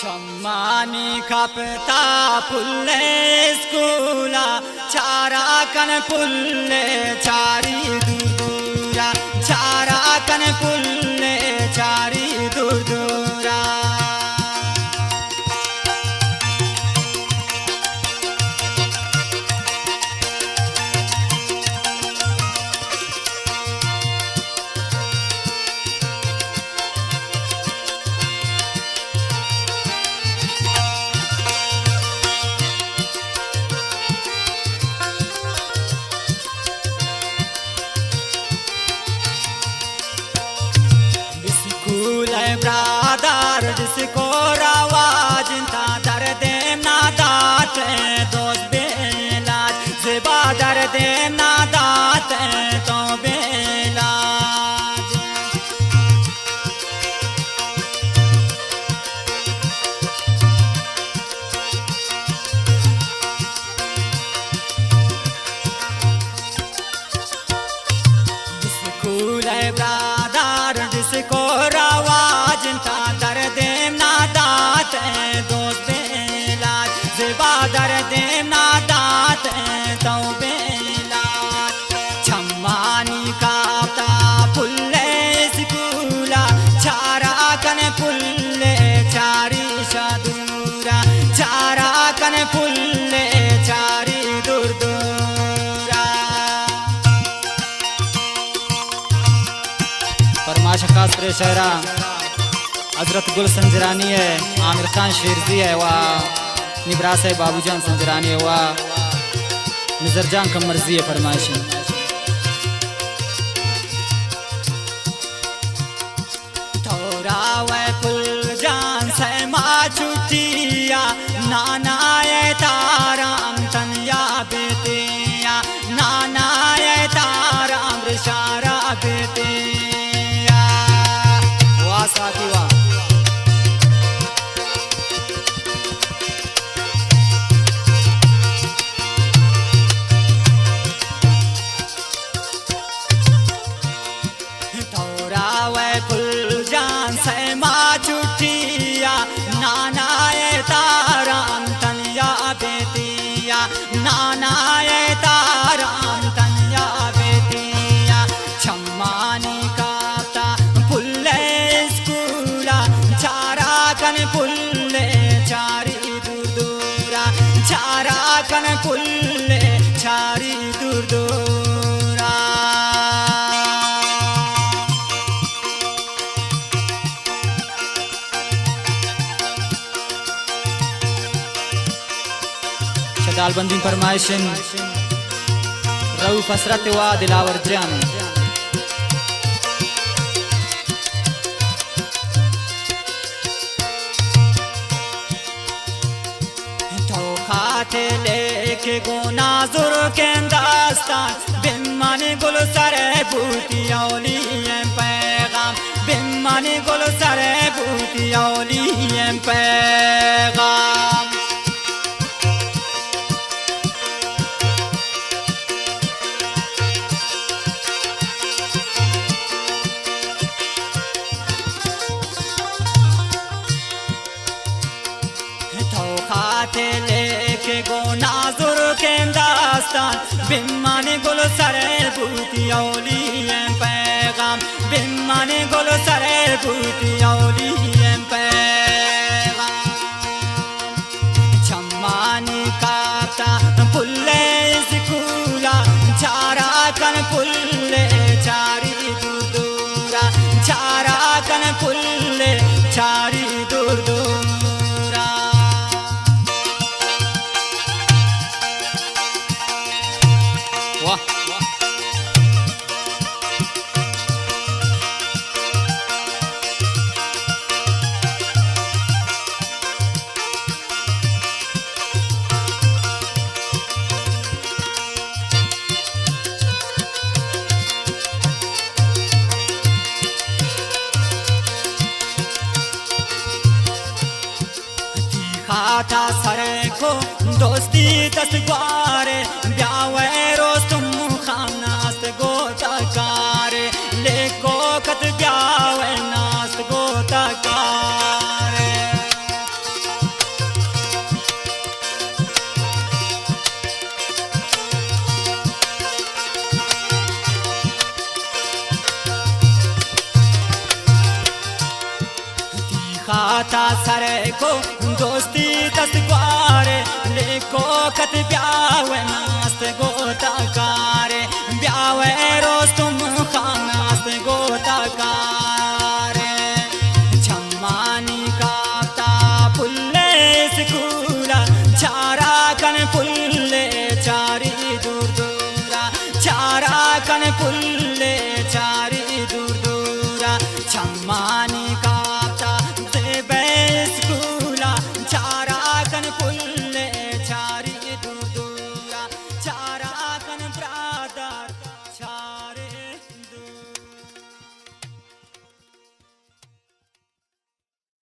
Chammani kapta pulle skula chara kan pulle chari durdura chara kan pulle chari durdura brother जिसको रवाज था दर्द ना दात दोस्त बेलाज ज़िबा दर्द ना दात तो बेलाज स्कूल ब्रादर जिसको रवाज था दर्द ना दात दोस्त बेलाज ज़िबा दर्द ना दात तो बेलाज छम्मानी कापता पुल्ले स्कूला चारा कन पुल्ले चारी शादूरा चारा कन पुल्ले चारी दुर्दूरा फरमाश खास शहरा हजरत गुल संजरानी है, आमिर खान शेरजी है, वाह निब्रास है, बाबूजान संजरानी है, वाह निजर जान का मर्जी है फरमाइश थोड़ा वह पुल जान से माँ छुटिया नाना ये ताराम तनिया बेतिया नाना ये ताराम रिशारा बेतिया वाह साथी वाह नाना ये ताराम तनिया बेतिया नाना ये ताराम तनिया बेतिया छम्मानी काता पुल्ले स्कूला चारा कन पुल्ले चारी दूरा चारा कन पुल्ले चारी दूरा दालबंदी फरमाइशन रऊफ हसरत वा दिलावर जान खाते लेके गोना जुर के दास्तान बिम्मानी गुल सरे बूटी औली पैगाम बिम्मानी गुल सरे बूटी औली पैगाम लेके गोना जुर के दास्तान बिम्मानी गुल सरे बूटी औली पैगाम बिम्मानी गुल सरे बूटी औली पैगाम छम्मानी काता पुल्ले स्कूला चारा कन पुल्ले चारी दूरा चारा कन पुल्ले चारी दूरा खाता सरे को दोस्ती तस्वारे ब्यावे रोज तुम खानास गो तकारे ले को कत ब्यावे नास गो तकारे काता सरे को दोस्ती तस्वारे लेको कत ब्यावे मस्त गोता कारे ब्यावे रोज तुम खानास्त गोता कारे छम्मानी काता पुल्ले स्कूला चारा कन पुल्ले चारी दूर दूरा चारा कन पुल्ले